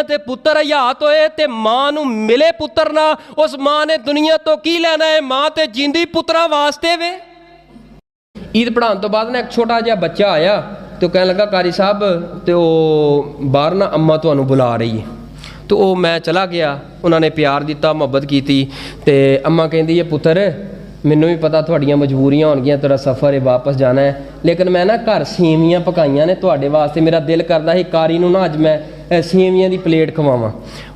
ते पुत्र हयात होए ते मां नूं मिले पुत्र ना, उस मां ने दुनिया तो की लैना है? मां ते जींदी पुत्रा वास्ते वे। ईद पढ़ाने तो बाद ना एक छोटा जिहा बच्चा आया तो कहने लगा कारी साहब तो बाहर ना अम्मा तुहानूं बुला रही है। तो वो मैं चला गया, उन्होंने प्यार दिता, मुहब्बत की ते अम्मा कहती है पुत्र मैनू भी पता थोड़ियां मजबूरियां होणगियां, तेरा सफ़र है वापस जाना है, लेकिन मैं ना घर सेवियां पकाइयां ने तुहाडे वास्ते, मेरा दिल करदा है कारी नूं ना अज मैं सेवियां दी प्लेट खवावां।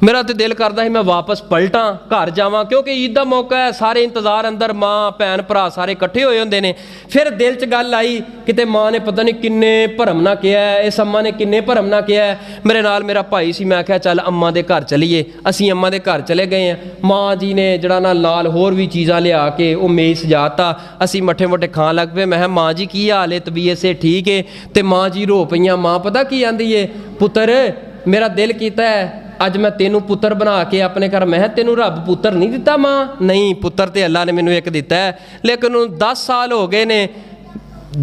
मेरा तो दिल करदा है मैं वापस पलटां घर जावां, क्योंकि ईद दा मौका है, सारे इंतज़ार अंदर, माँ भैन भरा सारे इकट्ठे होए हुंदे ने। फिर दिल च गल आई किते माँ ने पता नहीं किन्ने भरम ना किया है, इस अम्मा ने किन्ने भरम ना किया है। मेरे नाल मेरा भाई सी, मैं आख्या चल अम्मा दे घर चलीए। असीं अम्मा दे घर चले गए हैं। माँ जी ने जड़ा नाल होर भी चीज़ां लिया के वो मेज़ सजाता, असीं मट्ठे मुट्ठे खान लग पे। मैं माँ जी की हाल है, तबीयत से ठीक है? तो माँ जी रो पईयां। माँ पता की आंदी है, पुत्र मेरा दिल कीता है अज मैं तेनू पुत्र बना के अपने घर। मैं तेनू रब पुत्र नहीं दिता? माँ नहीं, पुत्र तो अल्लाह ने मैनू एक दिता है, लेकिन 10 साल हो गए ने,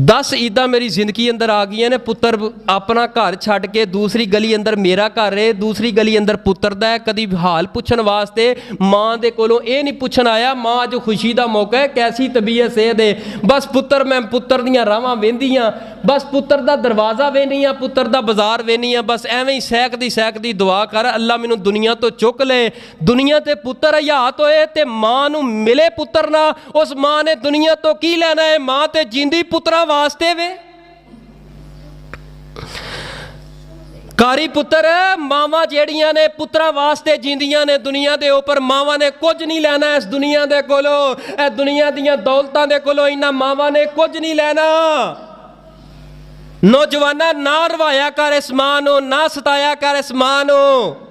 10 ईदा मेरी जिंदगी अंदर आ गई ने। पुत्र अपना घर छड्ड के दूसरी गली अंदर मेरा घर है, दूसरी गली अंदर पुत्र दा है। कभी हाल पुछण वास्ते माँ दे कोलों ये नहीं पुछण आया माँ अज खुशी का मौका है, कैसी तबीयत सेहत है? बस पुत्र, मैं पुत्र दियां राहां वेंदी हां, बस पुत्र दा दरवाज़ा वेनी हां, पुत्र दा बाजार वेनी हां। बस एवें ही सैकदी दुआ कर अल्लाह मैनू दुनिया तो चुक ले। दुनिया ते पुत्र हयात होए ते माँ नूं मिले पुत्र ना, उस माँ ने दुनिया तो की लैना है? माँ ते जींदी पुत्रा वास्ते वे। कारी पुत्र मावां जेड़ियां ने पुत्रा वास्ते जींदियां ने दुनिया दे उपर। मावां ने कुछ नहीं लैना इस दुनिया दे कोलों, ए दुनिया दियां दौलतां दे कोलों इन्हां मावां ने कुछ नहीं लैना। नौजवाना ना रवाया कर इस मां नूं, ना सताया कर इस मां नूं।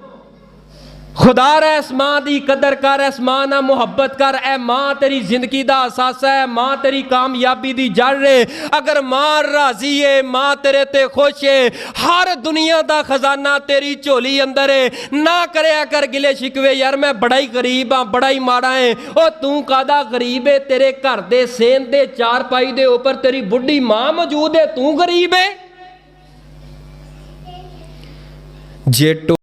खुदा रै इस मां की कदर कर, इस मां नाल मुहब्बत कर। ए मां तेरी जिंदगी का असासा है, मां तेरी कामयाबी की जड़ है। अगर मां राजी है, मां तेरे ते खुश है, हर दुनिया का खजाना तेरी झोली अंदर है। ना करया कर गिले शिकवे, यार मैं बड़ा ही गरीब हाँ, बड़ा ही माड़ा है। ओ तू कादा गरीब है? तेरे घर दे सेन दे चारपाई दे उपर तेरी बुढ़ी मां मौजूद है, तू गरीब है? जे